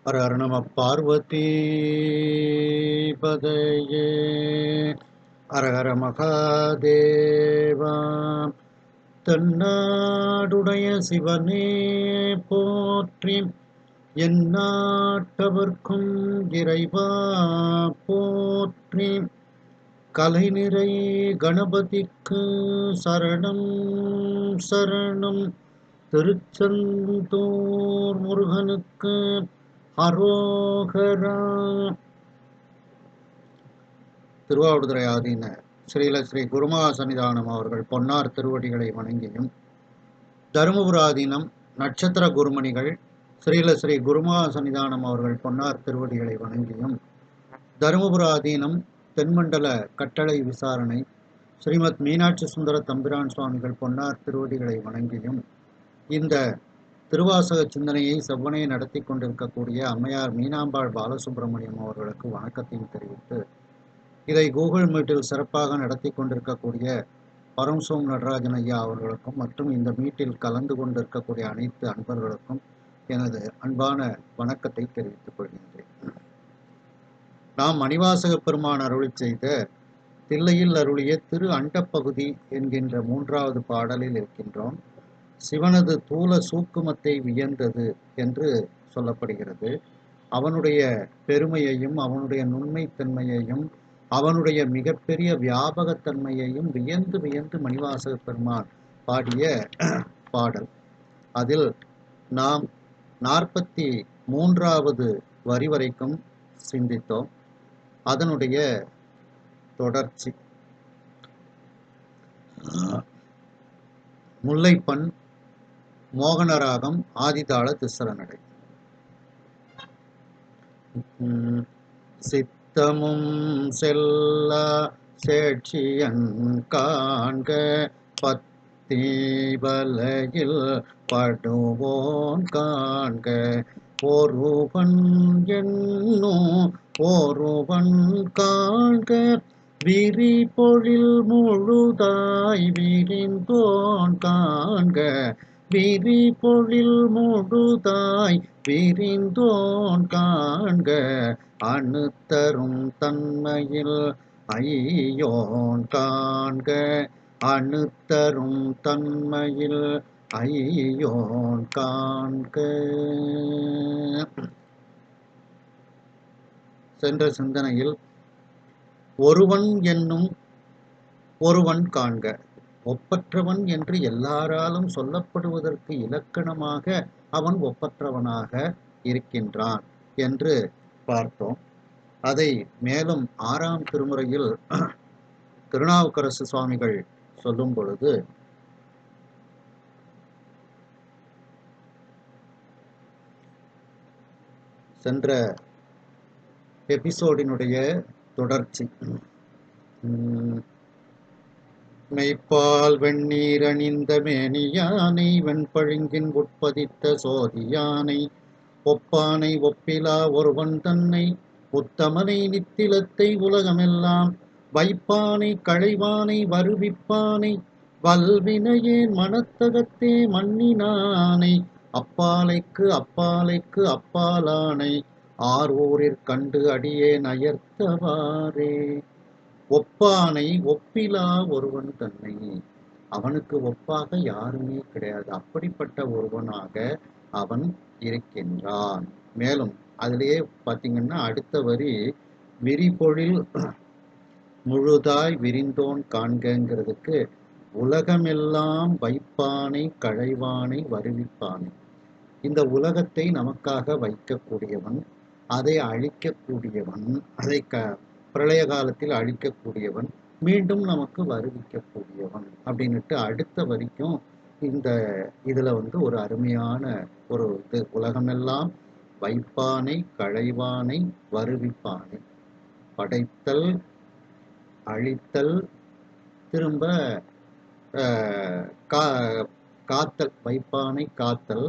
ஹர ஹர நம பார்வதி பதையே ஹர ஹர மகாதேவா. தென்னாடுடைய சிவனே போற்றி, எந்நாட்டவர்க்கும் இறைவா போற்றி. கலைநிறை கணபதிக்கு சரணம் சரணம். திருச்செந்தூர் முருகனுக்கு அரோகரா. திருவாவடுதுறை ஆதீன ஸ்ரீல ஸ்ரீ குருமகா சன்னிதானம் அவர்கள் பொன்னார் திருவடிகளை வணங்கியும், தருமபுராதீனம் நட்சத்திர குருமணிகள் ஸ்ரீல ஸ்ரீ குருமகா சன்னிதானம் அவர்கள் பொன்னார் திருவடிகளை வணங்கியும், தருமபுராதீனம் தென்மண்டல கட்டளை விசாரணை ஸ்ரீமத் மீனாட்சி சுந்தர தம்பிரான் சுவாமிகள் பொன்னார் திருவடிகளை வணங்கியும், இந்த திருவாசக சிந்தனையை செவ்வனே நடத்தி கொண்டிருக்கக்கூடிய அம்மையார் மீனாம்பாள் பாலசுப்ரமணியம் அவர்களுக்கு வணக்கத்தையும் தெரிவித்து, இதை கூகுள் மீட்டில் சிறப்பாக நடத்தி கொண்டிருக்கக்கூடிய பரம்சோம் நடராஜன் ஐயா அவர்களுக்கும் மற்றும் இந்த மீட்டில் கலந்து கொண்டிருக்கக்கூடிய அனைத்து அன்பர்களுக்கும் எனது அன்பான வணக்கத்தை தெரிவித்துக் கொள்கின்றேன். நாம் மணிவாசக பெருமான் அருளி செய்த தில்லையில் அருளிய திரு அண்டப்பகுதி என்கின்ற 3வது பாடலில் இருக்கின்றோம். சிவனது தூல சூக்குமத்தை வியந்தது என்று சொல்லப்படுகிறது. அவனுடைய பெருமையையும் அவனுடைய நுண்மைத்தன்மையையும் அவனுடைய மிகப்பெரிய வியாபகத்தன்மையையும் வியந்து வியந்து மணிவாசக பெருமான் பாடிய பாடல். அதில் நாம் 43வது வரி வரைக்கும் சிந்தித்தோம். அதனுடைய தொடர்ச்சி முல்லைப்பண், மோகனராகம், ஆதிதாள திஸ்ரநடை. சித்தமும் செல்லா சேட்சியன் காண்க பத்திவலையில் படுவோன் காண்க ஒருவன் என்னும் ஒருவன் காண்க விரி பொழில் முழுதாய் விரிந்தோன் காண்க விரி பொழில் முழுதாய் விரிந்தோன் காண்க அணுத்தரும் தன்மையில் ஐயோன் காண்க அணுத்தரும் தன்மையில் ஐயோன் காண்க. சென்ற சிந்தனையில் ஒருவன் என்னும் ஒருவன் காண்க, ஒப்பற்றவன் என்று எல்லாராலும் சொல்லப்படுவதற்கு இலக்கணமாக அவன் ஒப்பற்றவனாக இருக்கின்றான் என்று பார்த்தோம். அதை மேலும் 6ஆம் திருமுறையில் திருநாவுக்கரசு சுவாமிகள் சொல்லும் பொழுது, சென்ற எபிசோடினுடைய தொடர்ச்சி, மெய்ப்பால் வெந்நீர் அணிந்த மேனியானை வெண்பழுங்கின் உட்பதித்த சோதியானை ஒப்பானை ஒப்பிலா ஒருவன் தன்னை உத்தமனை நித்திலத்தை உலகமெல்லாம் வைப்பானை களைவானை வருவிப்பானை வல்வினையேன் மனத்தகத்தே மன்னினானை அப்பாலைக்கு அப்பாலைக்கு அப்பாலானை ஆரூரிற் கண்டு அடியேன் அயர்த்தவாறே. ஒப்பானை ஒப்பிலா ஒருவன் தன்னை, அவனுக்கு ஒப்பாக யாருமே கிடையாது. அப்படிப்பட்ட ஒருவனாக அவன் இருக்கின்றான். மேலும் அதிலேயே பார்த்தீங்கன்னா அடுத்த வரி விரிபொழில் முழுதாய் விரிந்தோன் காண்கிறதுக்கு உலகமெல்லாம் வைப்பானை களைவானை வருவிப்பானை. இந்த உலகத்தை நமக்காக வைக்கக்கூடியவன், அதை அழிக்கக்கூடியவன், அதை பிரளய காலத்தில் அழிக்கக்கூடியவன், மீண்டும் நமக்கு வருவிக்கக்கூடியவன் அப்படின்னுட்டு அடுத்த வரைக்கும் இந்த இதுல ஒரு அருமையான ஒரு இது, உலகமெல்லாம் வைப்பானை களைவானை வருவிப்பானை, படைத்தல் அழித்தல் திரும்ப காத்தல், வைப்பானை காத்தல்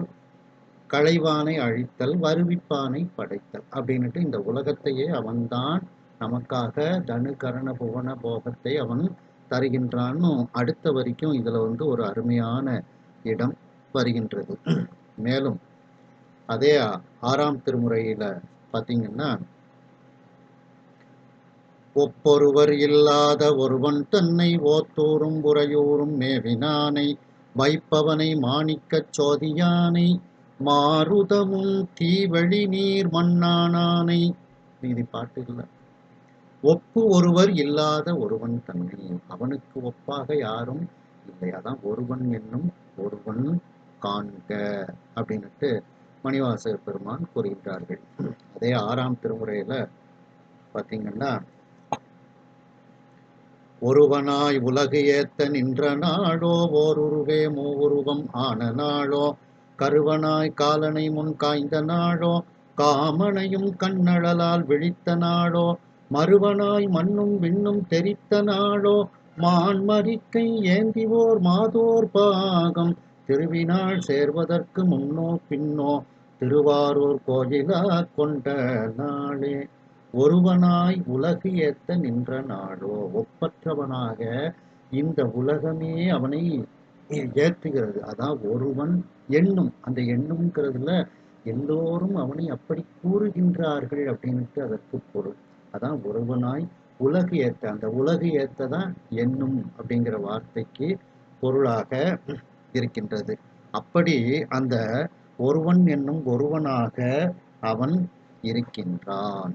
களைவானை அழித்தல் வருவிப்பானை படைத்தல் அப்படின்னுட்டு இந்த உலகத்தையே அவன்தான் நமக்காக தனு கரண புவன போகத்தை அவன் தருகின்றான்னு அடுத்த வரைக்கும் இதுல ஒரு அருமையான இடம் வருகின்றது. மேலும் அதே 6ஆம் திருமுறையில பார்த்தீங்கன்னா, ஒப்பொருவர் இல்லாத ஒருவன் தன்னை ஓத்தூரும் உறையூரும் மேவினானை வைப்பவனை மாணிக்கச் சோதியானை மாருதமும் தீவழி நீர் மண்ணானானை. மீதி பாட்டு இல்லை. ஒப்பு ஒருவர் இல்லாத ஒருவன் தன்னை, அவனுக்கு ஒப்பாக யாரும் இல்லை. அதான் ஒருவன் என்னும் ஒருவன் காண்க அப்படின்னுட்டு மணிவாசக பெருமான் கூறுகின்றார்கள். அதே 6ஆம் திருமுறையில பார்த்தீங்கன்னா, ஒருவனாய் உலகு ஏத்த நின்ற நாளோ ஓருருவே மூவுருவம் ஆன நாளோ கருவனாய் காலனை முன் காய்ந்த நாளோ காமனையும் கண்ணழலால் விழித்த நாளோ மறுவனாய் மண்ணும் விண்ணும் தெரித்த நாளோ மான்மரிக்கை ஏந்திவோர் மாதோர் பாகம் திருவினாள் சேர்வதற்கு முன்னோ பின்னோ திருவாரூர் கோயிலா கொண்ட நாளே. ஒருவனாய் உலகு ஏத்த நின்ற நாளோ, ஒப்பற்றவனாக இந்த உலகமே அவனை ஏற்றுகிறது. அதான் ஒருவன் எண்ணும், அந்த எண்ணும்ங்கிறதுல எல்லோரும் அவனை அப்படி கூறுகின்றார்கள் அப்படின்ட்டு அதற்கு பொருள். அதான் ஒருவனாய் உலகு ஏத்த, அந்த உலகு ஏத்ததான் எண்ணும் அப்படிங்கிற வார்த்தைக்கு பொருளாக இருக்கின்றது. அப்படி அந்த ஒருவன் என்னும் ஒருவனாக அவன் இருக்கின்றான்.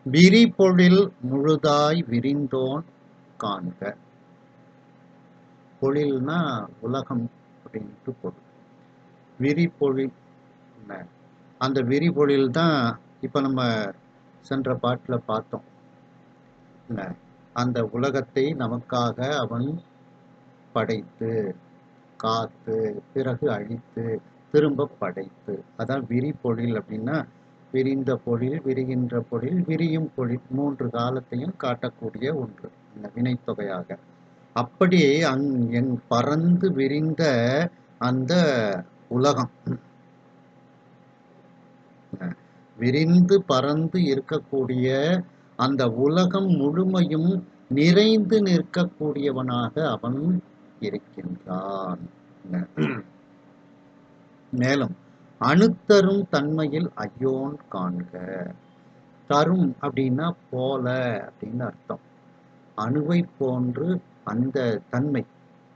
விரிபொழில் முழுதாய் விரிந்தோன் காண்க. பொழில்னா உலகம் அப்படின்ட்டு பொருள். விரிபொழில், அந்த விரிபொழில் தான் இப்ப நம்ம சென்ற பாட்டுல பார்த்தோம். அந்த உலகத்தை நமக்காக அவன் படைத்து காத்து பிறகு அழித்து திரும்ப படைத்து, அதான் விரிபொழில் அப்படின்னா விரிந்த பொழில், விரிகின்ற பொழில், விரியும் பொழில், 3 காலத்தையும் காட்டக்கூடிய ஒன்று இந்த வினைத்தொகையாக. அப்படி என் பறந்து விரிந்த அந்த உலகம், விரிந்து பறந்து இருக்கக்கூடிய அந்த உலகம் முழுமையும் நிறைந்து நிற்கக்கூடியவனாக அவன் இருக்கின்றான். மேலும் அணுத்தரும் தன்மையில் ஐயோன் காண்க. தரும் அப்படின்னா போல அப்படின்னு அர்த்தம். அணுவை போன்று அந்த தன்மை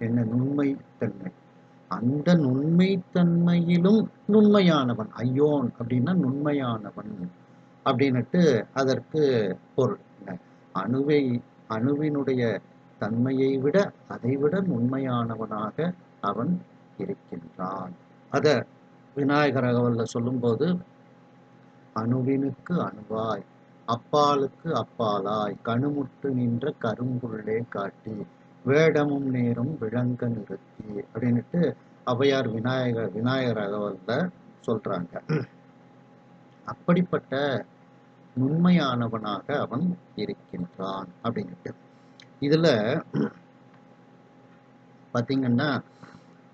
என்ன, நுண்மை தன்மை, அந்த நுண்மை தன்மையிலும் நுண்மையானவன். ஐயோன் அப்படின்னா நுண்மையானவன் அப்படின்னுட்டு அதற்கு பொருள். அணுவினுடைய தன்மையை விட அதைவிட நுண்மையானவனாக அவன் இருக்கின்றான். அத விநாயகர் அகவல்ல சொல்லும்போது, அணுவினுக்கு அணுவாய் அப்பாலுக்கு அப்பாலாய் கணுமுட்டு நின்ற கரும்புள்ளே காட்டி வேடமும் நேரும் விளங்க நிறுத்தி அப்படின்னுட்டு ஔவையார் விநாயகர் அகவல்ல சொல்றாங்க. அப்படிப்பட்ட நுண்மையானவனாக அவன் இருக்கின்றான் அப்படின்ட்டு. இதுல பாத்தீங்கன்னா,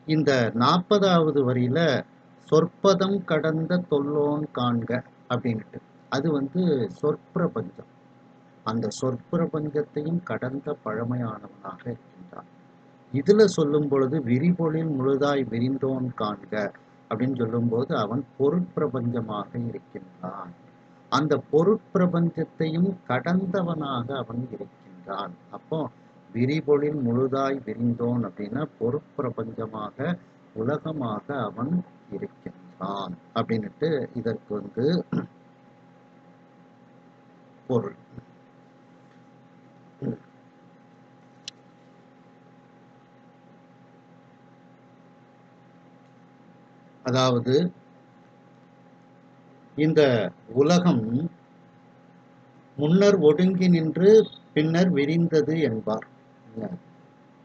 இந்த 40வது வரியில சொற்பதம் கடந்த தொல்லோன் காண்க அப்படின்ட்டு, அது சொற்பிரபஞ்சம். அந்த சொற்பிரபஞ்சத்தையும் கடந்த பழமையானவனாக இருக்கின்றான். இதுல சொல்லும் பொழுது விரிபொழில் முழுதாய் விரிந்தோன் காண்க அப்படின்னு சொல்லும்போது அவன் பொருட்பிரபஞ்சமாக இருக்கின்றான். அந்த பொருட்பிரபஞ்சத்தையும் கடந்தவனாக அவன் இருக்கின்றான். அப்போ விரிபொழில் முழுதாய் விரிந்தோன் அப்படின்னா பொருட்பிரபஞ்சமாக உலகமாக அவன் இருக்கின்றான் அப்படின்னுட்டு இதற்கு பொருள். அதாவது இந்த உலகம் முன்னர் ஒடுங்கி நின்று பின்னர் விரிந்தது என்பார்.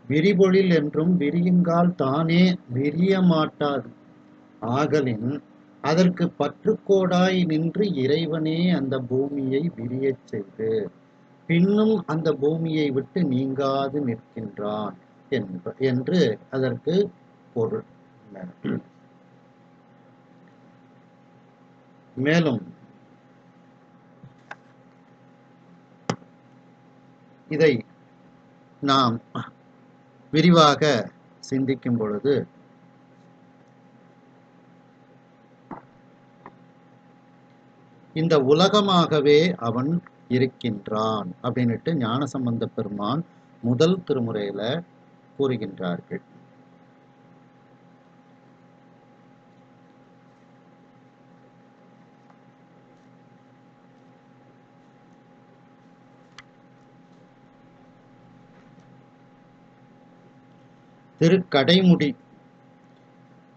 விரிபொழில் என்றும் விரியுங்கால் தானே விரிய மாட்டாது ஆகலின் அதற்கு பற்றுக்கோடாய் நின்று இறைவனே அந்த பூமியை விரியச் செய்து பின்னும் அந்த பூமியை விட்டு நீங்காது நிற்கின்றான் என்று அதற்கு பொருள். மேலும் இதை நாம் விரிவாக சிந்திக்கும் பொழுது இந்த உலகமாகவே அவன் இருக்கின்றான் அப்படின்னுட்டு ஞானசம்பந்த பெருமான் முதல் திருமுறையில கூறுகின்றார்கள். திருக்கடைமுடி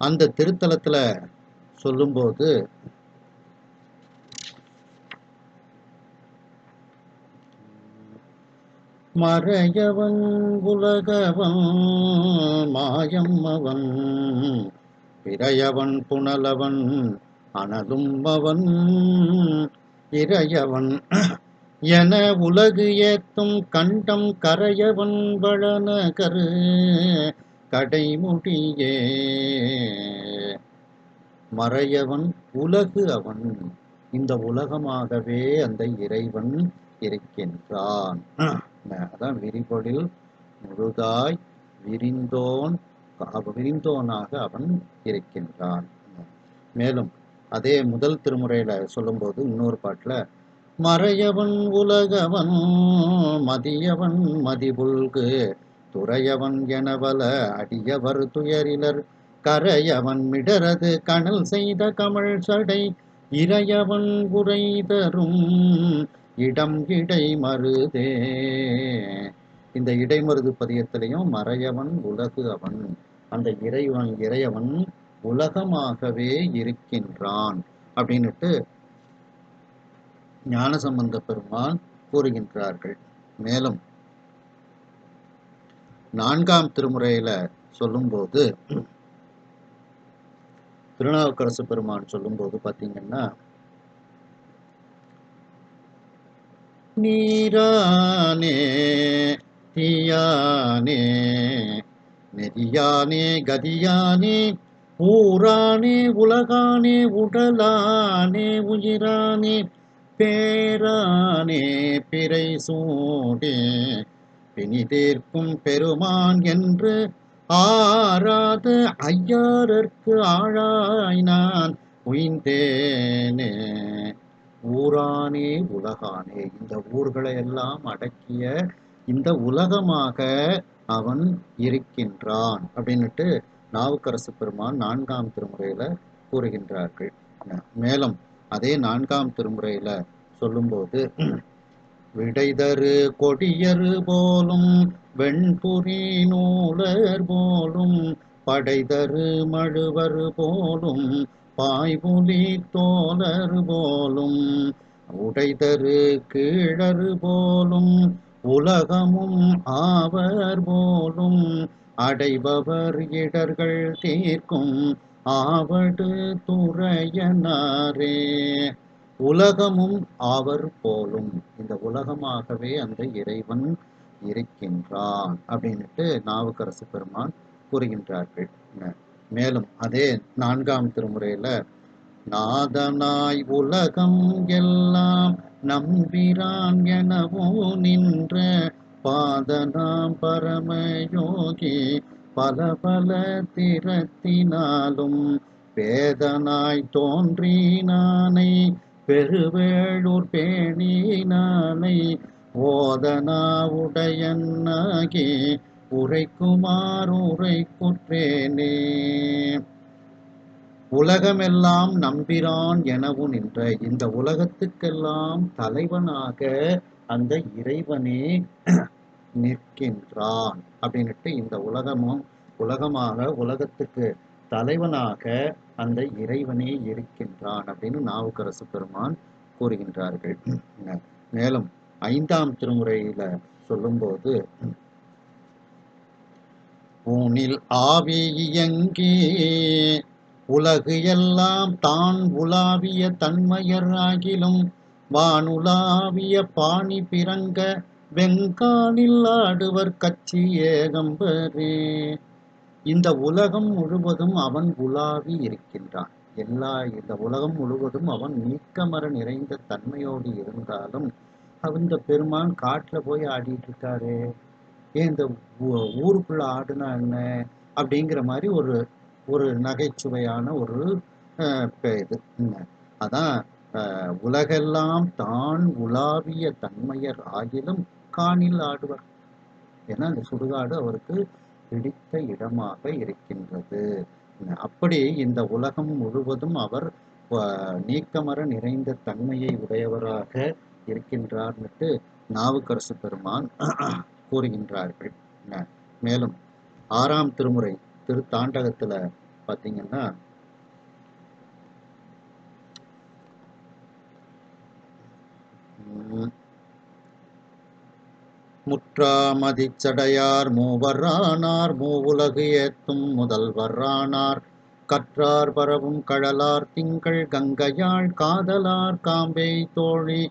அந்த திருத்தலத்துல சொல்லும்போது மறையவன் உலகவன் மாயம் அவன் பிறையவன் புனலவன் அனலும் அவன் இறையவன் என உலகு ஏத்தும் கண்டம் கரையவன் வளநகரு கடைமுடியே. மறையவன் உலகு அவன், இந்த உலகமாகவே அந்த இறைவன் இருக்கின்றான். அதான் விரிபொழில் முழுதாய் விரிந்தோனாக அவன் இருக்கின்றான். மேலும் அதே முதல் திருமுறையில சொல்லும்போது இன்னொரு பாட்டுல மறையவன் உலகவன் மதியவன் மதிபுல்கு துறையவன் எனவல அடியவர் துயரிலர் கரையவன் மிடரது கணல் செய்த கமழ் சடை இறையவன் உரை தரும் இடம் இடை மருதே. இந்த இடைமருது பதியத்திலையும் மறையவன் உலகு அவன், அந்த இறையவன் உலகமாகவே இருக்கின்றான் அப்படின்னுட்டு ஞானசம்பந்த பெருமான் கூறுகின்றார்கள். மேலும் நான்காம் திருமுறையில சொல்லும்போது திருநாவுக்கரசு பெருமான் சொல்லும்போது பார்த்தீங்கன்னா நீரானே தீயானே நெறியானே கதியானே ஊரானே உலகானே உடலானே உயிரானே பேரானே பிறை சூடே பிணிதேற்கும் பெருமான் என்று ஆராத ஐயாரற்கு ஆழாய் நான் உய்ந்தேனே. ஊரானே உலகானே, இந்த ஊர்களை எல்லாம் அடக்கிய இந்த உலகமாக அவன் இருக்கின்றான் அப்படின்னுட்டு நாவுக்கரசு பெருமான் நான்காம் திருமுறையில கூறுகின்றார்கள். மேலும் அதே நான்காம் திருமுறையில சொல்லும்போது விடைதரு கொடியரு போலும் வெண்புரி நூலர் போலும் படைதரு மழுவர் போலும் பாய்புலி தோலர் போலும் உடைதரு கீழரு போலும் உலகமும் ஆவர் போலும் அடைபவர் இடர்கள் தீர்க்கும் ஆவடு துறையனாரே. உலகமும் ஆவர் போலும், இந்த உலகமாகவே அந்த இறைவன் இருக்கின்றான் அப்படின்னுட்டு நாவுக்கரசு பெருமான் கூறுகின்றார்கள். மேலும் அதே நான்காம் திருமுறையில நாதனாய் உலகம் எல்லாம் நம்பிரான் எனவோ நின்ற பாதனாம் பரமயோகி பல பல திறத்தினாலும் வேதனாய் தோன்றினானை பெருவேளூர் பேணினானை ஓதனா உடையனாகி உரைக்குமார் உரைக்குற்றேனே. உலகமெல்லாம் நம்பிரான் எனவும் நின்ற, இந்த உலகத்துக்கெல்லாம் தலைவனாக அந்த இறைவனே நிற்கின்றான் அப்படின்னுட்டு இந்த உலகமாக உலகத்துக்கு தலைவனாக அந்த இறைவனே இருக்கின்றான் அப்படின்னு நாவுக்கரசு பெருமான் கூறுகின்றார்கள். மேலும் ஐந்தாம் திருமுறையில சொல்லும்போது ஊனில் ஆவி இயங்கி உலகு எல்லாம் தான் உலாவிய தன்மையர் ஆகிலும் வானுலாவிய பாணி பிறங்க வெங்கானில் ஆடுவர் கட்சி ஏகம்பரே. இந்த உலகம் முழுவதும் அவன் உலாவி இருக்கின்றான். இந்த உலகம் முழுவதும் அவன் நீக்கமர நிறைந்த தன்மையோடு இருந்தாலும் அந்த பெருமான் காட்டுல போய் ஆடிட்டு இருக்காரு, ஏன் இந்த ஊருக்குள்ள ஆடுனா என்ன அப்படிங்கிற மாதிரி ஒரு நகைச்சுவையான ஒரு இது. அதான் உலகெல்லாம் தான் உலாவிய தன்மையர் ஆகிலும் காணில் ஆடுவர். ஏன்னா அந்த சுடுகாடு அவருக்கு பிடித்த இடமாக இருக்கின்றது. அப்படி இந்த உலகம் முழுவதும் அவர் நீக்கமர நிறைந்த தன்மையை உடையவராக இருக்கின்றார்னுட்டு நாவுக்கரசு பெருமான் கூறுகின்றார்கள். மேலும் 6ஆம் திருமுறை திருத்தாண்டகத்துல பாத்தீங்கன்னா முற்றாமதிச்சடையார் மூவரானார் மூவுலகு ஏத்தும் முதல்வரானார் கற்றார் பரவும் கழலார் திங்கள் கங்கையாள் காதலார் காம்பை தோழி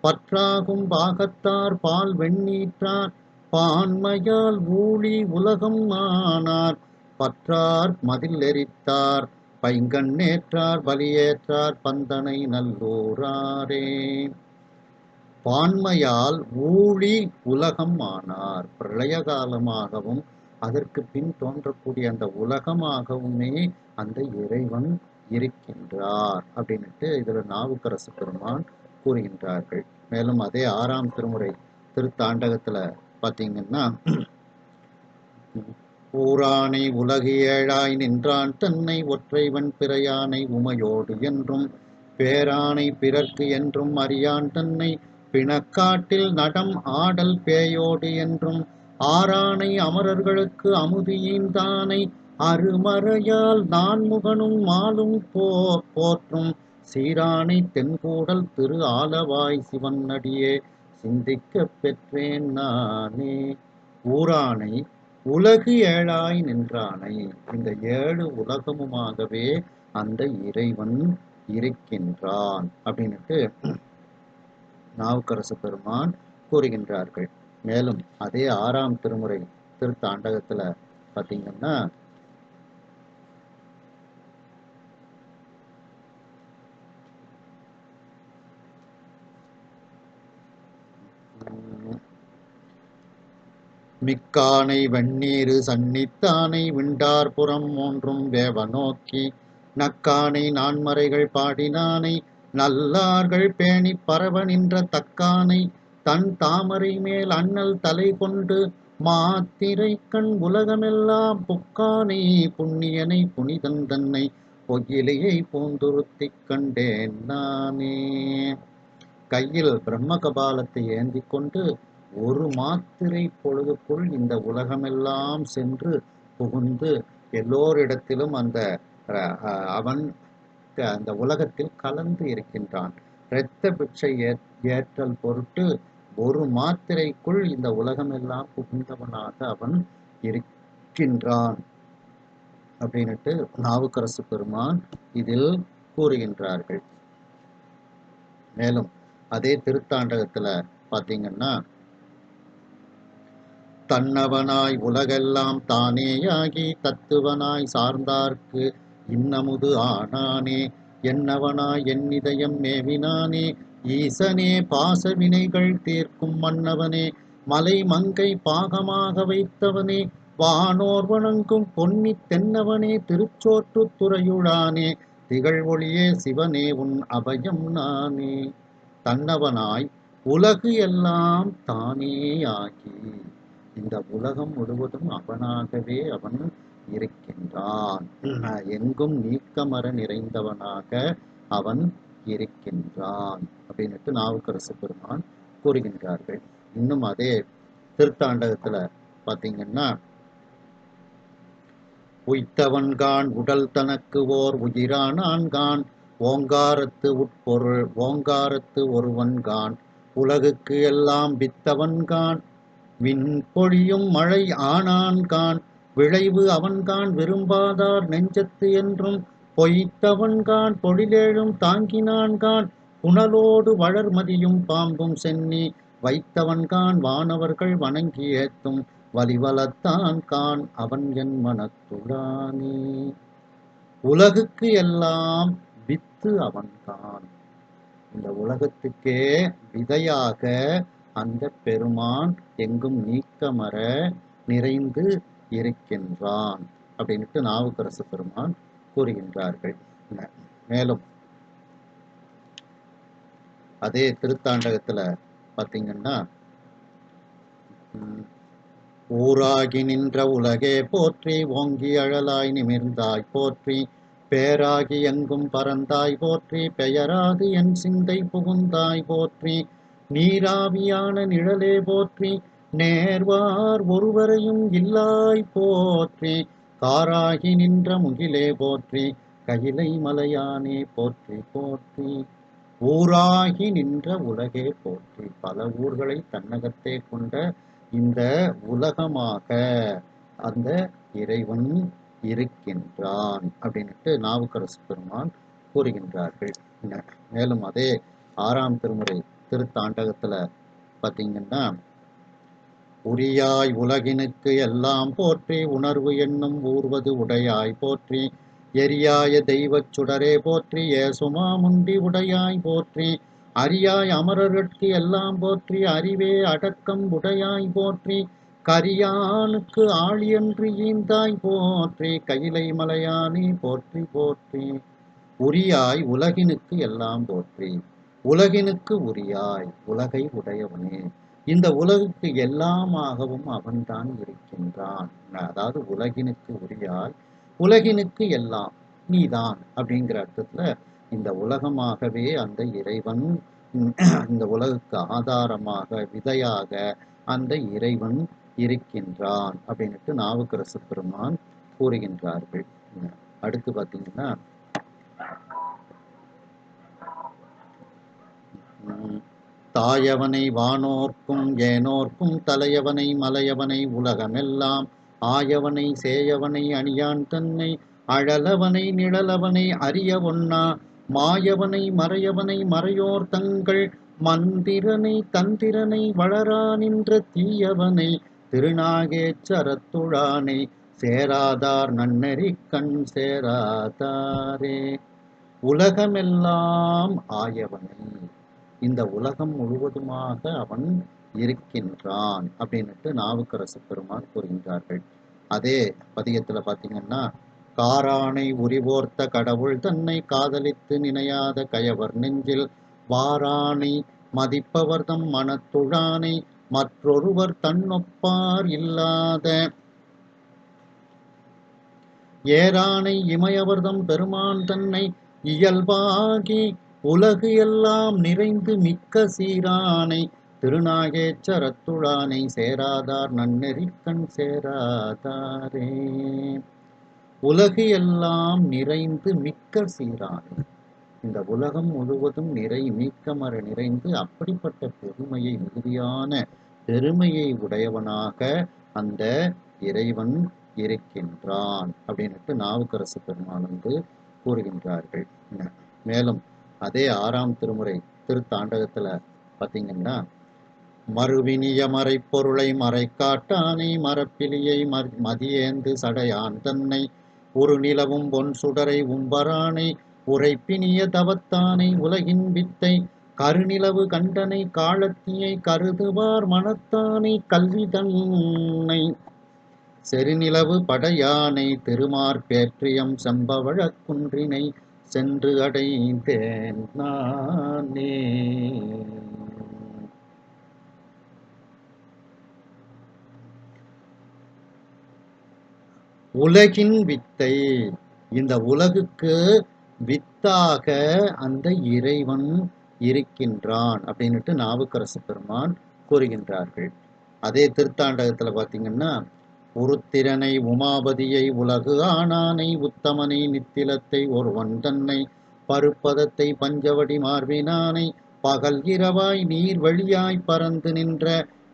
பற்றாகும் பாகத்தார் பால் வெண்ணீற்றார் பான்மையால் ஊழி உலகம் ஆனார் பற்றார் மதில் எரித்தார் பைங்கண் நேற்றார் பலியேற்றார் பந்தனை நல்லூராரே. பான்மையால் ஊழி உலகம் ஆனார். பிரளய காலமாகவும் அதற்கு பின் தோன்றக்கூடிய அந்த உலகமாகவுமே அந்த இறைவன் இருக்கின்றார் அப்படின்ட்டு இதுல நாவுக்கரசு பெருமான் கூறுகின்றார்கள். மேலும் அதே 6ஆம் திருமுறை திருத்தாண்டகத்துல பாத்தீங்கன்னா ஊரானை உலகு ஏழாய் நின்றான் தன்னை ஒற்றைவன் பிறையானை உமையோடு என்றும் பேரானை பிறர்க்கு என்றும் அறியான் தன்னை பிணக்காட்டில் நடம் ஆடல் பேயோடு என்றும் ஆரானை அமரர்களுக்கு அமுதியீந்தானை அருமறையால் நான்முகனும் மாலும் போற்றும் சீரானை தென்கூடல் திரு ஆலவாய் சிவன் அடியே சிந்திக்க பெற்றேன் நானே. ஊரானை உலகு ஏழாய் நின்றானை. இந்த 7 உலகமுமாகவே அந்த இறைவன் இருக்கின்றான் அப்படின்னுட்டு நாவுக்கரசு பெருமான் கூறுகின்றார்கள். மேலும் அதே 6ஆம் திருமுறை திருத்தாண்டகத்துல பாத்தீங்கன்னா மிக்கானை வெண்ணீரு சன்னித்தானை விண்டார் புறம் மூன்றும் வேவ நோக்கி நக்கானை நான்மறைகள் பாடினானை நல்லார்கள் பேணி பரவ நின்ற தக்கானை தன் தாமரை மேல் அண்ணல் தலை கொண்டு மாத்திரை கண் உலகமெல்லாம் புக்கானை புண்ணியனை புனிதன் தன்னை பொய்யிலையை பூந்துருத்தி கண்டேன் நானே. கையில் பிரம்ம கபாலத்தை ஏந்தி கொண்டு ஒரு மாத்திரை பொழுதுக்குள் இந்த உலகமெல்லாம் சென்று புகுந்து எல்லோரிடத்திலும் அவன் அந்த உலகத்தில் கலந்து இருக்கின்றான். இரத்த பிட்சை ஏற்றல் பொருட்டு ஒரு மாத்திரைக்குள் இந்த உலகமெல்லாம் புகுந்தவனாக அவன் இருக்கின்றான் அப்படின்னுட்டு நாவுக்கரசு பெருமான் இதில் கூறுகின்றார்கள். மேலும் அதே திருத்தாண்டகத்துல பாத்தீங்கன்னா தன்னவனாய் உலகெல்லாம் தானேயாகி தத்துவனாய் சார்ந்தார்க்கு இன்னமுது ஆனானே என்னவனாய் என்னிதயம் மேவினானே ஈசனே பாச வினைகள் தீர்க்கும் மன்னவனே மலை மங்கை பாகமாக வைத்தவனே வானோர் வணங்கும் பொன்னி தென்னவனே திருச்சோற்று துறையுளானே திகழ் ஒளியே சிவனே உன் அபயம் நானே. தன்னவனாய் உலகு எல்லாம் தானேயாகி இந்த உலகம் முழுவதும் அவனாகவே அவன் இருக்கின்றான். எங்கும் நீக்கமர நிறைந்தவனாக அவன் இருக்கின்றான் அப்படின்னுட்டு நாவுக்கரசு பெருமான் கூறுகின்றார்கள். இன்னும் அதே திருத்தாண்டகத்துல பாத்தீங்கன்னா உய்த்தவன்கான் உடல் தனக்கு ஓர் உயிரானான்கான் ஓங்காரத்து உட்பொருள் ஓங்காரத்து ஒருவன்கான் உலகுக்கு எல்லாம் வித்தவன்கான் விண் பொழியும் மழை ஆனான்கான் விளைவு அவன்கான் விரும்பாதார் நெஞ்சத்து என்றும் பொய்த்தவன்கான் பொழிலேழும் தாங்கினான்கான் புனலோடு வளர்மதியும் பாம்பும் சென்னி வைத்தவன்கான் வானவர்கள் வணங்கி ஏத்தும் வலிவலத்தான் கான் அவன் என் மனத்துளானே. உலகுக்கு எல்லாம் வித்து அவன்கான். இந்த உலகத்துக்கே விதையாக அந்த பெருமான் எங்கும் நீக்கமர நிறைந்து இருக்கின்றான் அப்படின்ட்டு நாவுக்கரசு பெருமான் கூறுகின்றார்கள். மேலும் அதே திருத்தாண்டகத்துல பாத்தீங்கன்னா, ஊராகி நின்ற உலகே போற்றி, ஓங்கி அழலாய் நிமிர்ந்தாய் போற்றி, பேராகி எங்கும் பறந்தாய் போற்றி, பெயராது என் சிந்தை புகுந்தாய் போற்றி, நீராவியான நிழலே போற்றி, நேர்வார் ஒருவரையும் இல்லாய் போற்றி, காராகி நின்ற முகிலே போற்றி, கையிலை மலையானே போற்றி போற்றி. ஊராகி நின்ற உலகே போற்றி. பல ஊர்களை தன்னகத்தே கொண்ட இந்த உலகமாக அந்த இறைவன் இருக்கின்றான் அப்படின்ட்டு நாவுக்கரசு பெருமான் கூறுகின்றார்கள். மேலும் அதே 6ஆம் திருமுறை திருத்தாண்டகத்துல பாத்தீங்கன்னா, உரியாய் உலகினுக்கு எல்லாம் போற்றி, உணர்வு என்னும் ஊர்வது உடையாய் போற்றி, எரியாய தெய்வச் சுடரே போற்றி, ஏசுமாமுண்டி உடையாய் போற்றி, அரியாய் அமரர்கட்கு எல்லாம் போற்றி, அறிவே அடக்கம் உடையாய் போற்றி, கரியானுக்கு ஆழியன்று ஈந்தாய் போற்றி, கையிலை மலையானே போற்றி போற்றி. உரியாய் உலகினுக்கு எல்லாம் போற்றி. உலகினுக்கு உரியாய், உலகை உடையவனே, இந்த உலகுக்கு எல்லாமாகவும் அவன்தான் இருக்கின்றான். அதாவது உலகினுக்கு உரியாய், உலகினுக்கு எல்லாம் நீதான் அப்படிங்கிற அர்த்தத்துல இந்த உலகமாகவே அந்த இறைவன், இந்த உலகுக்கு ஆதாரமாக விதையாக அந்த இறைவன் இருக்கின்றான் அப்படின்ட்டு நாவுக்கரசு பெருமான் கூறுகின்றார்கள். அடுத்து பாத்தீங்கன்னா, தாயவனை வானோர்க்கும் ஏனோர்க்கும் தலையவனை மலையவனை உலகமெல்லாம் ஆயவனை சேயவனை அணியான் தன்னை அழலவனை நிழலவனை அறிய ஒண்ணா மாயவனை மறையவனை மறையோர் தங்கள் மந்திரனை தந்திரனை வளரா நின்ற தீயவனை திருநாகேச்சரத்துழானை சேராதார் நன்னெறி கண் சேராதாரே. உலகமெல்லாம் ஆயவனை, இந்த உலகம் முழுவதுமாக அவன் இருக்கின்றான் அப்படின்ட்டு நாவுக்கரசு பெருமான் கூறுகின்றார்கள். அதே பதிகத்துல பாத்தீங்கன்னா, காரானை உரிவோர்த்த கடவுள் தன்னை காதலித்து நினையாத கயவர் நெஞ்சில் வாரானை மதிப்பவர்தம் மனத்துழானை மற்றொருவர் தன்னொப்பார் இல்லாத ஏரானை இமையவர்தம் பெருமான் தன்னை இயல்பாகி உலகு எல்லாம் நிறைந்து மிக்க சீரானை திருநாகேச்சரத்துழானை சேராதார் நன்னெறிக்கண் சேராதாரே. உலகு எல்லாம் நிறைந்து மிக்க சீரானை, இந்த உலகம் முழுவதும் நீக்கமர நிறைந்து அப்படிப்பட்ட பெருமையை, மிகுதியான பெருமையை உடையவனாக அந்த இறைவன் இருக்கின்றான் அப்படின்ட்டு நாவுக்கரசு பெருமான் கூறுகின்றார்கள். மேலும் அதே 6ஆம் திருமுறை திருத்தாண்டகத்துல பாத்தீங்கன்னா, மறுவினிய மறைப்பொருளை மறைக்காட்டானை மரப்பிலியை மதியேந்து சடையான் தன்னை ஒரு நிலவும் பொன் சுடரை உம்பரானை உரைப்பினிய தவத்தானை உலகின் வித்தை கருநிலவு கண்டனை காலத்தியை கருதுவார் மனத்தானை கல்வி தன்னை செருநிலவு படையானை திருமார்பேற்றியம் செம்பவழக் குன்றினை சென்று அடைந்தேன் நானே. உலகின் வித்தை, இந்த உலகுக்கு வித்தாக அந்த இறைவன் இருக்கின்றான் அப்படின்ட்டு நாவுக்கரசு பெருமான் கூறுகின்றார்கள். அதே திருத்தாண்டகத்துல பாத்தீங்கன்னா, உருத்திரனை உமாபதியை உலகு ஆனானை உத்தமனை நித்திலத்தை ஒருவன் தன்னை பருப்பதத்தை பஞ்சவடி மார்பினானை பகல் இரவாய் நீர் வழியாய் பறந்து நின்ற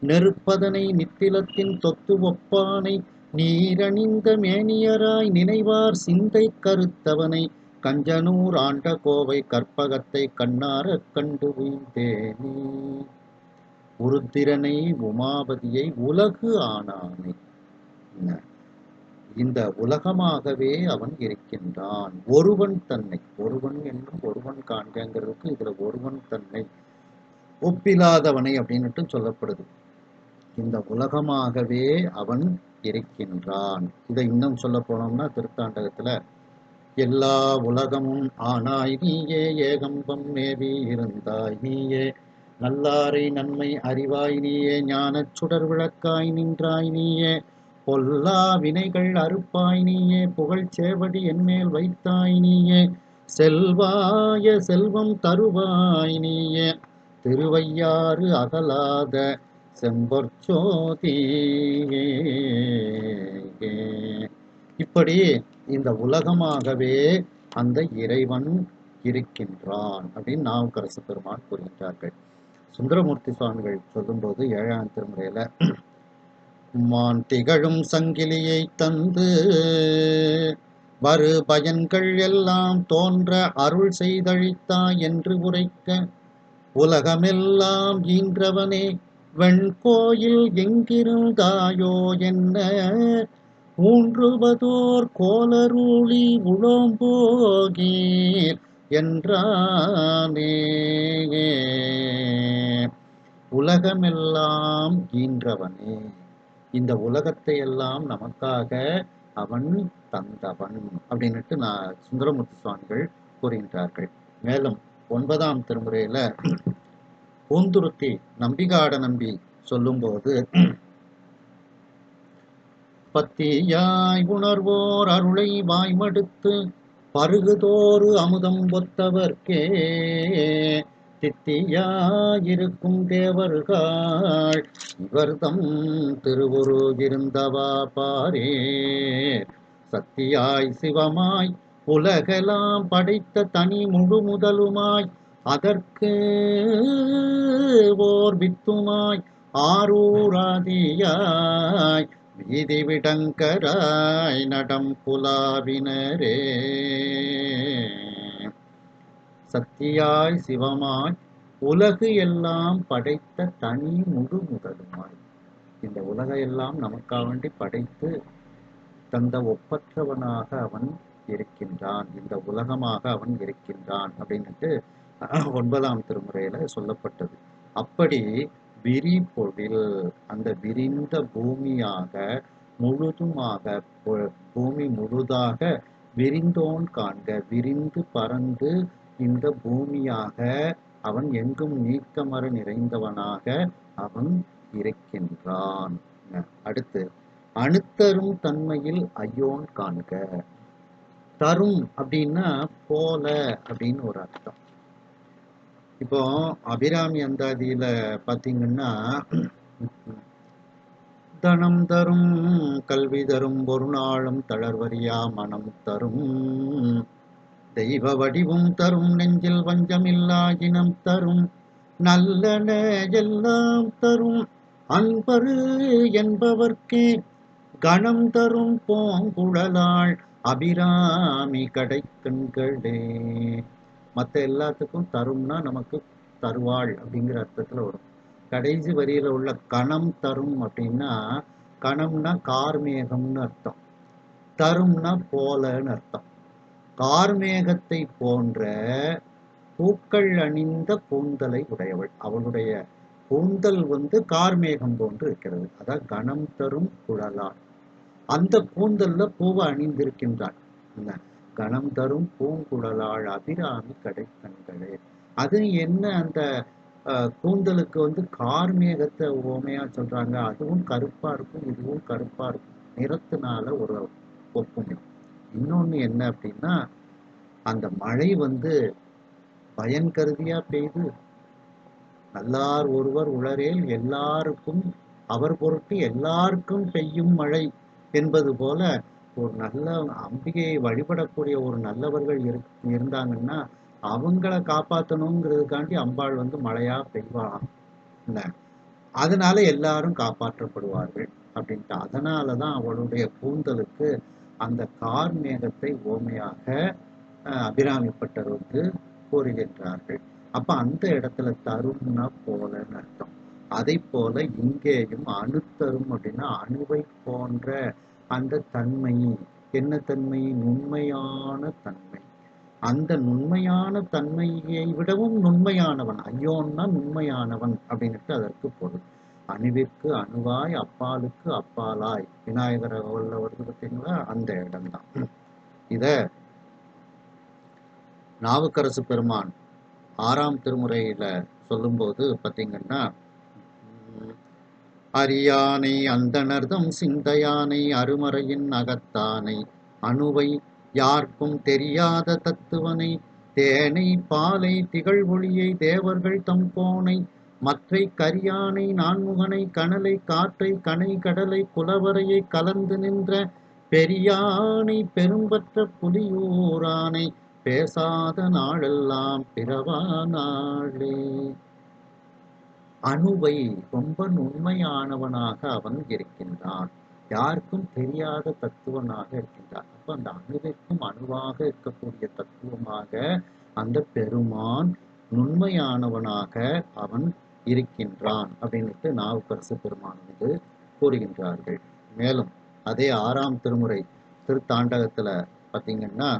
நெருப்பதனை நித்திலத்தின் தொத்து ஒப்பானை நீரணிந்த மேனியராய் நினைவார் சிந்தை கருத்தவனை கஞ்சனூர் ஆண்ட கோவை கற்பகத்தை கண்ணார கண்டு வீழ்ந்தேனே. உருத்திரனை உமாபதியை உலகு ஆனானை, இந்த உலகமாகவே அவன் இருக்கின்றான். ஒருவன் தன்னை, ஒருவன் என்னும் ஒருவன் காண்கிறதுக்கு இதுல ஒருவன் தன்னை ஒப்பில்லாதவனை அப்படின்னுட்டு சொல்லப்படுது. இந்த உலகமாகவே அவன் இருக்கின்றான். இதை இன்னும் சொல்ல போனோம்னா திருத்தாண்டகத்துல எல்லா உலகமும் ஆனாய் நீயே, ஏகம்பம் மேவி இருந்தாய் நீயே, நல்லாரை நன்மை அறிவாய் நீயே, ஞானச் சுடர் விளக்காய் நின்றாய் நீயே, பொல்லா வினைகள் அறுப்பாய் நீயே, புகழ்ச் சேவடி என்மேல் வைத்தாய் நீயே, செல்வாய செல்வம் தருவாய் நீயே, திருவையாறு அகலாத செம்பொற்சோதி. இப்படி இந்த உலகமாகவே அந்த இறைவன் இருக்கின்றான் அப்படின்னு நாவுக்கரசு பெருமான் கூறுகின்றார்கள். சுந்தரமூர்த்தி சுவாமிகள் சொல்லும்போது 7ஆம் திருமுறையில மான் திகழும் சங்கிலியை தந்து வரு பயன்கள் எல்லாம் தோன்ற அருள் செய்தழித்தாய் என்று உரைக்க, உலகமெல்லாம் ஈன்றவனே வெண்கோயில் எங்கிருந்தாயோ என்ன, ஊன்றுவதோர் கோலரூழி உளோம்போகீர் என்றானே. உலகமெல்லாம் ஈன்றவனே, இந்த உலகத்தை எல்லாம் நமக்காக அவன் தந்தவன் அப்படின்னுட்டு சுந்தரமூர்த்தி சுவாமிகள் கூறுகின்றார்கள். மேலும் 9ஆம் திருமுறையில பூந்துருத்தி நம்பிகாட நம்பி சொல்லும்போது, பத்தியாய் உணர்வோர் அருளை வாய்மடுத்து பருகுதோறு அமுதம் ஒத்தவர்க்கே, தித்தியாயிருக்கும் தேவர்கள் இவர்தம் திருவுரு இருந்தவா பாரே, சத்தியாய் சிவமாய் உலகெல்லாம் படைத்த தனி முழு முதலுமாய், அதற்கு ஓர் வித்துமாய் ஆரூராதியாய் வீதி விடங்கராய் நடம் புலாவினரே. சத்தியாய் சிவமாய் உலகு எல்லாம் படைத்த தனி முழு முதலுமாய், இந்த உலக எல்லாம் நமக்காக வேண்டி படைத்து தந்த ஒப்பற்றவனாக அவன் இருக்கின்றான், இந்த உலகமாக அவன் இருக்கின்றான் அப்படின்னுட்டு 9ஆம் திருமுறையில சொல்லப்பட்டது. அப்படி விரிபொழில், அந்த விரிந்த பூமியாக முழுதுமாக, பூமி முழுதாக விரிந்தோன் காண்க, விரிந்து பறந்து இந்த பூமியாக அவன் எங்கும் நீக்கமர நிறைந்தவனாக அவன் இருக்கின்றான். அடுத்து அணுத்தரும் தன்மையில் ஐயோன் காண்க. தரும் அப்படின்னா போல அப்படின்னு ஒரு அர்த்தம். இப்போ அபிராமி அந்தாதியில பாத்தீங்கன்னா, தனம் தரும் கல்வி தரும் ஒரு நாளும் தளர்வரியா மனம் தரும், தெய்வ வடிவும் தரும் நெஞ்சில் வஞ்சமில்லா இனம் தரும், நல்லன எல்லாம் தரும் அன்பரு என்பவர்க்கே, கணம் தரும் போங்குழலாள் அபிராமி கடைக்கண்களே. மற்ற எல்லாத்துக்கும் தரும்னா நமக்கு தருவாள் அப்படிங்கிற அர்த்தத்துல வரும். கடைசி வரியில உள்ள கணம் தரும் அப்படின்னா, கணம்னா கார்மேகம்னு அர்த்தம், தரும்னா போலன்னு அர்த்தம். கார்மேகத்தை போன்ற பூக்கள் அணிந்த கூந்தலை உடையவள், அவளுடைய கூந்தல் கார்மேகம் போன்று இருக்கிறது. அதான் கணம் தரும் குழலாள், அந்த கூந்தல்ல பூவை அணிந்திருக்கின்றாள். கணம் தரும் பூங்குழலாள் அபிராமி கடைக்கண்களே. அது என்ன, அந்த கூந்தலுக்கு கார்மேகத்தை ஓமையா சொல்றாங்க. அதுவும் கருப்பா இருக்கும், இதுவும் கருப்பா இருக்கும், நிறத்தினால ஒரு ஒப்புமை. இன்னொன்னு என்ன அப்படின்னா, அந்த மழை பயன் கருதியா பெய்து, நல்லார் ஒருவர் உளரேல் எல்லாருக்கும் அவர் பொருட்டு எல்லாருக்கும் பெய்யும் மழை என்பது போல, ஒரு நல்ல அம்பிகையை வழிபடக்கூடிய ஒரு நல்லவர்கள் இருந்தாங்கன்னா அவங்கள காப்பாற்றணுங்கிறதுக்காண்டி அம்பாள் மழையா பெய்வாளாம். அதனால எல்லாரும் காப்பாற்றப்படுவார்கள் அப்படின்ட்டு. அதனாலதான் அவளுடைய கூந்தலுக்கு அந்த கார்மேகத்தை ஓமையாக அபிராமிப்பட்டர் கூறுகின்றார்கள். அப்ப அந்த இடத்துல தரும்னா போலன்னு அர்த்தம். அதை போல இங்கேயும் அணுத்தரும் அப்படின்னா அணுவை போன்ற அந்த தன்மை. என்ன தன்மை? நுண்மையான தன்மை. அந்த நுண்மையான தன்மையை விடவும் நுண்மையானவன் ஐயோன்னா நுண்மையானவன் அப்படின்னுட்டு அதற்கு பொருள். அணுவிற்கு அணுவாய் அப்பாலுக்கு அப்பாலாய் விநாயகர் வருது பார்த்தீங்களா, அந்த இடம்தான். இத நாவுக்கரசு பெருமான் 6ஆம் திருமுறையில சொல்லும்போது பார்த்தீங்கன்னா, அறியானை அந்தணர்தம் சிந்தையானை அருமறையின் அகத்தானை அணுவை யார்க்கும் தெரியாத தத்துவனை தேனை பாலை திகழ் ஒளியை தேவர்கள் தம் கோனை மற்றை கரியானை நான்முகனை கனலை காற்றை கனை கடலை குலவரையை கலந்து நின்ற பெரியானை பெரும்பற்ற புலியூரானை பேசாத நாளெல்லாம் பிறவா நாளே. அணுவை ரொம்ப நுண்மையானவனாக அவன் இருக்கின்றான், யாருக்கும் தெரியாத தத்துவனாக இருக்கின்றான். அப்ப அந்த அணுவிற்கும் அணுவாக இருக்கக்கூடிய தத்துவமாக அந்த பெருமான் நுண்மையானவனாக அவன் இருக்கின்றான் அப்படின்ட்டு நாவுக்கரசு பெருமான் வந்து கூறுகின்றார்கள். மேலும் அதே 6ஆம் திருமுறை திருத்தாண்டகத்துல பார்த்தீங்கன்னா,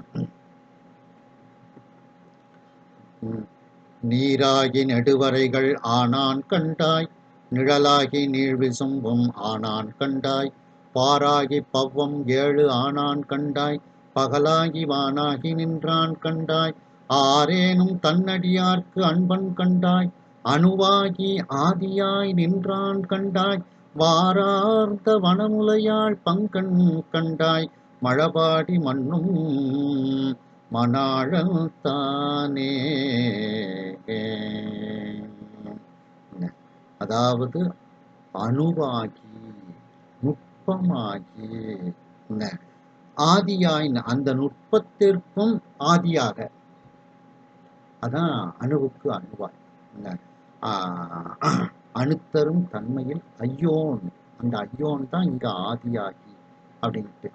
நீராகி நெடுவரைகள் ஆனான் கண்டாய் நிழலாகி நீழ்விசும்பும் ஆனான் கண்டாய் பாராகி பவ்வம் 7 ஆனான் கண்டாய் பகலாகி வானாகி நின்றான் கண்டாய் ஆரேனும் தன்னடியார்க்கு அன்பன் கண்டாய் அணுவாகி ஆதியாய் நின்றான் கண்டாய் வாரார்ந்த வனமுலையாள் பங்கன் கண்டாய் மழபாடி மண்ணும் மணாழல் தானே. அதாவது அணுவாகி நுட்பமாகி ஆதியாய், அந்த நுட்பத்திற்கும் ஆதியாக, அதான் அணுவுக்கு அணுவாய். அணுத்தரும் தன்மையில் ஐயோன், அந்த ஐயோன் தான் இங்க ஆதியாகி அப்படின்ட்டு.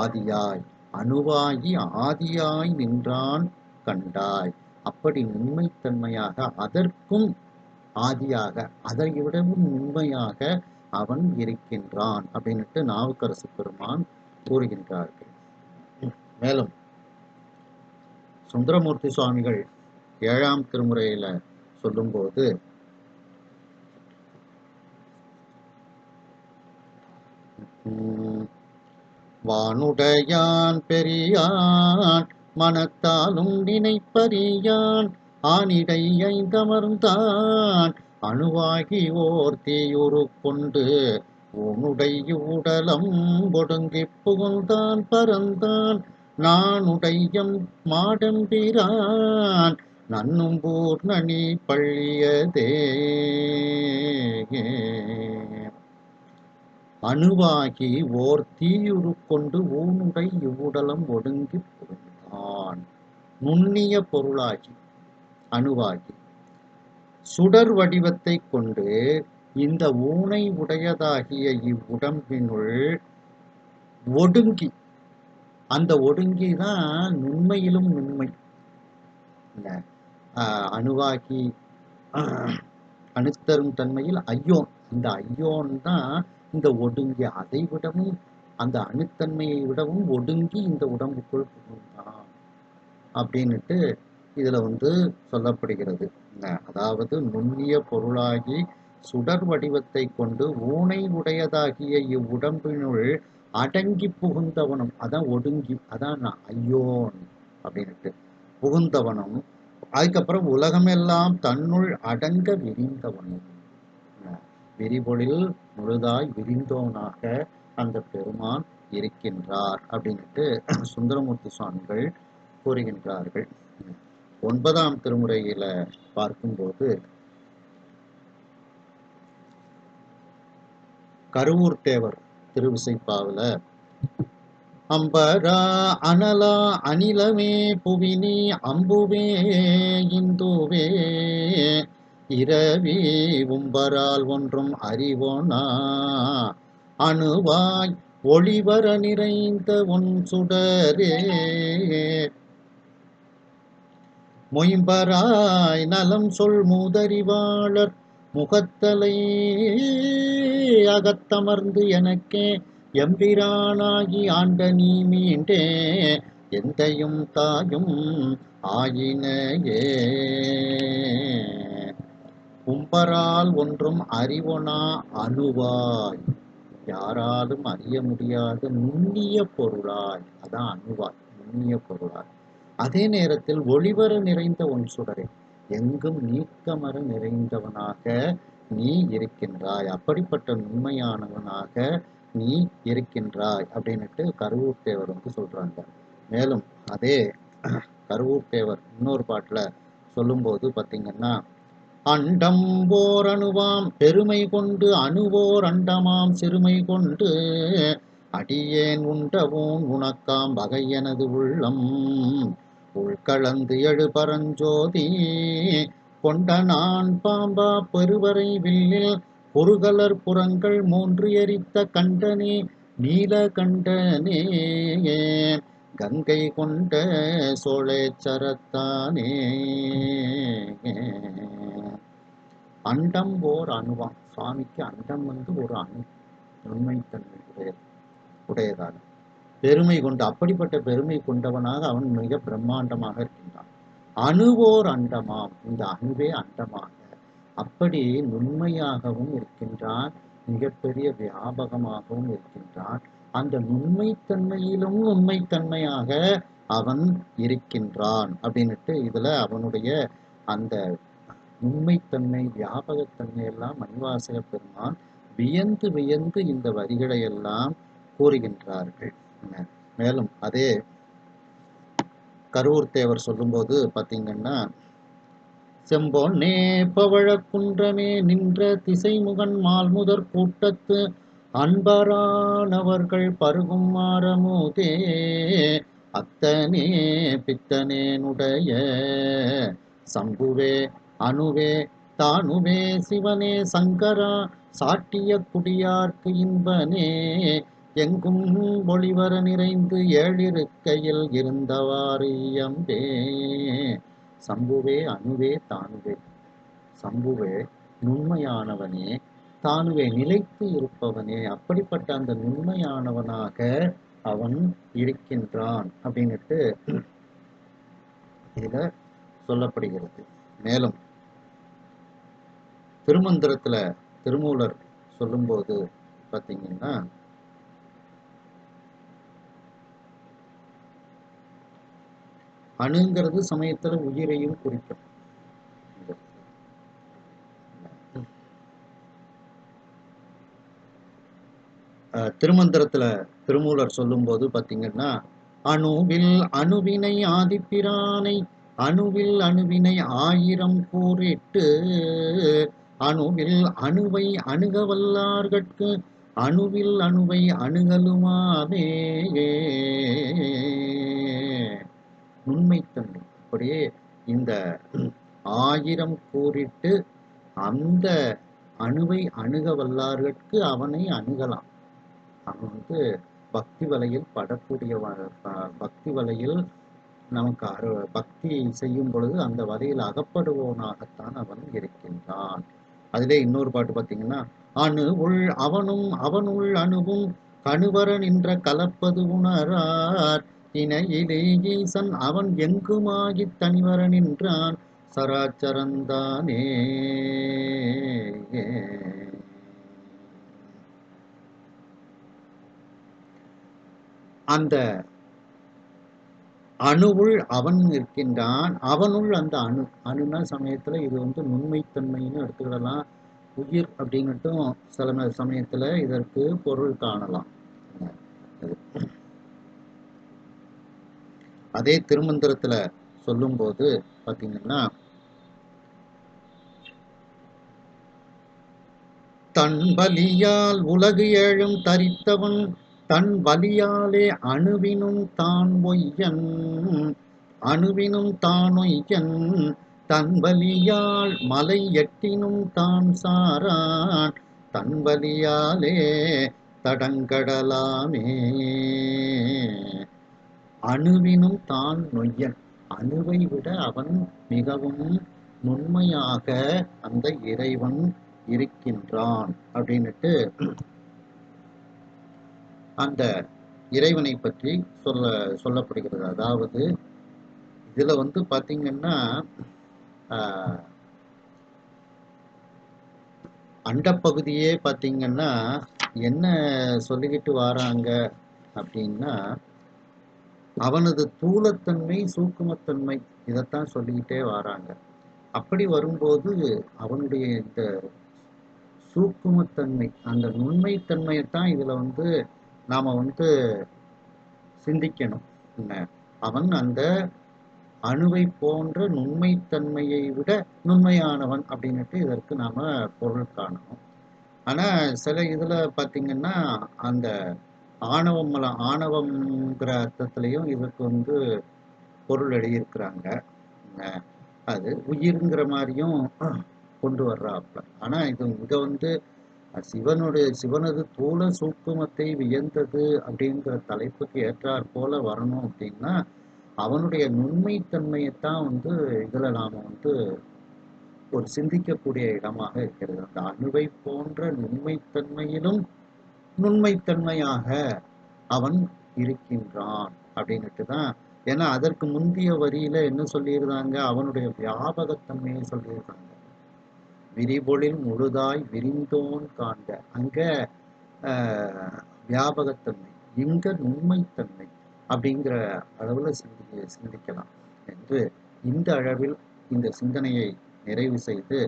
ஆதியாய் அணுவாகி ஆதியாய் நின்றான் கண்டாய். அப்படி உண்மைத்தன்மையாக அதற்கும் ஆதியாக அதை விடவும் உண்மையாக அவன் இருக்கின்றான் அப்படின்ட்டு நாவுக்கரசு பெருமான் கூறுகின்றார்கள். மேலும் சுந்தரமூர்த்தி சுவாமிகள் 7ஆம் திருமுறையில சொல்லும்போது, வானுடையான் பெரியான் மனத்தாலும் நினைப்பறியான் ஆனிடை 5 அமர்ந்தான் அணுவாகி ஓர் தீயுரு கொண்டு உன்னுடைய உடலம் ஒடுங்கி புகுந்தான் பறந்தான் நானுடையம் மாடம்பிரான் நன்னும் பூர்ணனி பள்ளியதே. அணுவாகி ஓர் தீயுரு கொண்டு ஊனுடை இவ்வுடலம் ஒடுங்கி புகுந்தான். நுண்ணிய பொருளாகி அணுவாகி சுடர் வடிவத்தை கொண்டு இந்த ஊனை உடையதாகிய இவ்வுடம்பினுள் ஒடுங்கி, அந்த ஒடுங்கிதான் நுண்மையிலும் நுண்மை. அணுவாகி அணுத்தரும் தன்மையில் ஐயோன், இந்த ஐயோன் தான் இந்த ஒடுங்கி, அதை விடவும் அந்த அணுத்தன்மையை விடவும் ஒடுங்கி இந்த உடம்புக்குள் புகுந்தான் அப்படின்னுட்டு இதுல வந்து சொல்லப்படுகிறது. அதாவது நுண்ணிய பொருளாகி சுடர் வடிவத்தை கொண்டு ஊனை உடையதாகிய இவ்வுடம்பினுள் அடங்கி புகுந்தவனும், அதான் ஒடுங்கி, அதான் ஐயோன் அப்படின்னுட்டு புகுந்தவனும், அதுக்கப்புறம் உலகமெல்லாம் தன்னுள் அடங்க விரிந்தவனும், விரிபொழில் முழுதாய் விரிந்தோனாக அந்த பெருமான் இருக்கின்றார் அப்படின்ட்டு சுந்தரமூர்த்தி சுவாமிகள் கூறுகின்றார்கள். 9ஆம் திருமுறையில பார்க்கும்போது, கருவூர் தேவர் திருவிசைப்பாவுல அம்பரா அனலா அனிலமே புவினி அம்புவே இந்துவே இரவி உம்பரால் ஒன்றும் அறிவோனா அணுவாய் ஒளிவர நிறைந்த ஒன் சுடரே மொயம்பராய் நலம் சொல் மூதறிவாளர் முகத்தலை அகத்தமர்ந்து எனக்கே எம்பிரானாகி ஆண்ட நீ மீண்டே எந்தையும் தாயும் ஆயினையே. உம்பரால் ஒன்றும் அறிவொனா அணுவாய், யாராலும் அறிய முடியாத நுண்ணிய பொருளாய், அதான் அணுவாய், நுண்ணிய பொருளாய் அதே நேரத்தில் ஒளிவர நிறைந்த உன் சுடரே, எங்கும் நீக்கமர நிறைந்தவனாக நீ இருக்கின்றாய், அப்படிப்பட்ட உண்மையானவனாக நீ இருக்கின்றாய் அப்படின்னுட்டு கருவூர் தேவர் வந்து சொல்றாங்க. மேலும் அதே கருவூர் தேவர் இன்னொரு பாட்டுல சொல்லும்போது பார்த்தீங்கன்னா, அண்டம் ஓர் அணுவாம் பெருமை கொண்டு அணுவோர் அண்டமாம் சிறுமை கொண்டு அடியேன் உண்டவோன் உனக்காம் வகையனது உள்ளம் உள்கலந்து எழு பரஞ்சோதி கொண்ட நான் பாம்பா பெருவரை வில்லில் பொறுகலர் புறங்கள் மூன்று எரித்த கண்டனே நீல கண்டனே கங்கை கொண்ட சோழேச்சரத்தானே. அண்டம் ஓர் அணுவாம், சுவாமிக்கு அண்டம் வந்து ஒரு அணு, உண்மைத்தன்மை உடையதாக பெருமை கொண்டு, அப்படிப்பட்ட பெருமை கொண்டவனாக அவன் மிக பிரம்மாண்டமாக இருக்கின்றான். அணுவோர் அண்டமாம், இந்த அணுவே அண்டமாக அப்படி நுண்மையாகவும் இருக்கின்றான், மிகப்பெரிய வியாபகமாகவும் இருக்கின்றான். அந்த நுண்மைத்தன்மையிலும் உண்மைத்தன்மையாக அவன் இருக்கின்றான் அப்படின்னுட்டு இதுல அவனுடைய அந்த உண்மைத்தன்மை வியாபகத்தன்மை எல்லாம் மணிவாசக பெருமான் வியந்து வியந்து இந்த வரிகளை எல்லாம் கூறுகின்றார்கள். மேலும் அதே கருவூர் தேவர் சொல்லும்போது பார்த்தீங்கன்னா, செம்பொன்னே பவழக்குன்றமே நின்ற திசைமுகன் மால்முதற் கூட்டத்து அன்பரானவர்கள் பருகும் ஆரமுதே அத்தனே பித்தனேனுடைய சம்புவே அணுவே தானுவே சிவனே சங்கரா சாட்டிய குடியார்க்கு இன்பனே எங்கும் ஒளிவர நிறைந்து ஏழிருக்கையில் இருந்தவாறு இயம்பே. சம்புவே அணுவே தானுவே, சம்புவே நுண்மையானவனே, தானுவே நிலைத்து இருப்பவனே, அப்படிப்பட்ட அந்த நுண்மையானவனாக அவன் இருக்கின்றான் அப்படின்னுட்டு இதுல சொல்லப்படுகிறது. மேலும் திருமந்திரத்துல திருமூலர் சொல்லும்போது பார்த்தீங்கன்னா, அணுங்கிறது சமயத்துல உயிரையும் குறிக்கும். திருமந்திரத்துல திருமூலர் சொல்லும்போது பார்த்தீங்கன்னா, அணுவில் அணுவினை ஆதிப்பிரானை அணுவில் அணுவினை ஆயிரம் கூறிட்டு அணுவில் அணுவை அணுக வல்லார்கட்கு அணுவில் அணுவை அணுகலுமாவே. உண்மைத்தன்மை அப்படியே இந்த ஆயிரம் கூறிட்டு அந்த அணுவை அணுக வல்லார்கட்கு அவனை அணுகலாம். அவன் வந்து பக்தி வலையில் படக்கூடிய, பக்தி வலையில் நமக்கு பக்தி செய்யும் பொழுது அந்த வலையில் அகப்படுவோனாகத்தான் அவன் இருக்கின்றான். அதிலே இன்னொரு பாட்டு பார்த்தீங்கன்னா, அணு உள் அவனும் அவனுள் அணுவும் கணுவர நின்ற கலப்பது உணரார் இணையிலே ஈசன் அவன் எங்குமாகி தனிவர நின்றான் சராச்சரந்தானே. அந்த அணுவுள் அவன் இருக்கின்றான், அவனுள் அந்த அணுனா சமயத்துல இது வந்து நுண்மைத்தன்மைன்னு எடுத்துக்கிடலாம், உயிர் அப்படின்னுட்டும் சில சமயத்துல இதற்கு பொருள் காணலாம். அதே திருமந்திரத்துல சொல்லும்போது பார்த்தீங்கன்னா, தன் வலியால் உலகு ஏழும் தரித்தவன் தன் வலியாலே அணுவினும் தான் ஒய்யன் அணுவினும் தான் ஒய்யன் தன் வலியால் மலை எட்டினும் தான் சாரான் தன் வலியாலே தடங்கடலாமே. அணுவினும் தான் நொய்யன், அணுவை விட அவன் மிகவும் நுண்மையாக அந்த இறைவன் இருக்கின்றான் அப்படின்னுட்டு அந்த இறைவனை பற்றி சொல்லப்படுகிறது. அதாவது இதுல வந்து பாத்தீங்கன்னா, அண்டப்பகுதியே பார்த்தீங்கன்னா என்ன சொல்லிக்கிட்டு வராங்க அப்படின்னா, அவனது தூலத்தன்மை, சூக்குமத்தன்மை இதைத்தான் சொல்லிக்கிட்டே வராங்க. அப்படி வரும்போது அவனுடைய இந்த சூக்குமத்தன்மை, அந்த நுண்மைத்தன்மையைத்தான் இதுல வந்து நாம வந்து சிந்திக்கணும். என்ன, அவன் அந்த அணுவை போன்ற நுண்மைத்தன்மையை விட நுண்மையானவன் அப்படின்னுட்டு இதற்கு நாம பொருள் காணணும். ஆனா சில இதுல பாத்தீங்கன்னா அந்த ஆணவம்ங்கிற அர்த்தத்திலையும் இதுக்கு வந்து பொருள் எழுதியிருக்கிறாங்க. அஹ் அது உயிர்ங்கிற மாதிரியும் கொண்டு வர்றாப்புல. ஆனா இது இங்க வந்து சிவனது தூல சூக்குமத்தை வியந்தது அப்படிங்கிற தலைப்புக்கு ஏற்றாற் போல வரணும் அப்படின்னா அவனுடைய நுண்மைத்தன்மையைத்தான் வந்து இதுல நாம வந்து ஒரு சிந்திக்கக்கூடிய இடமாக இருக்கிறது. அந்த அணுவை போன்ற நுண்மைத்தன்மையிலும் நுண்மைத்தன்மையாக அவன் இருக்கின்றான் அப்படின்னுட்டு தான். ஏன்னா அதற்கு முந்தைய வரியில என்ன சொல்லியிருந்தாங்க, அவனுடைய வியாபகத்தன்மையை சொல்லியிருக்காங்க. விரிபொழில் முழுதாய் விரிந்தோன் காண்க, அங்க வியாபகத்தன்மை, இங்க நுண்மைத்தன்மை அப்படிங்கிற அளவுல சிந்திக்கலாம் என்று இந்த அளவில் இந்த சிந்தனையை நிறைவு செய்து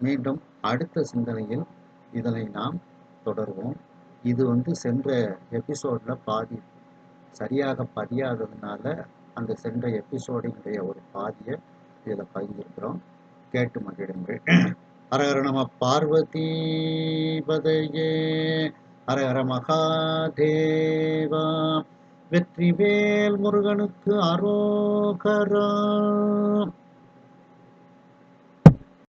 மீண்டும் அடுத்த சிந்தனையில் இதனை நாம் தொடர்வோம். இது வந்து சென்ற எபிசோட்ல பாதி சரியாக பதியாததுனால அந்த சென்ற எபிசோடினுடைய ஒரு பாதியை இதில் பகிர்ந்திருக்கிறோம். கேட்டு மகிழுங்கள். ஹரஹர நம பார்வதி பதையே, ஹரஹர மகாதேவா, வெற்றிவேல் முருகனுக்கு அரோகரா.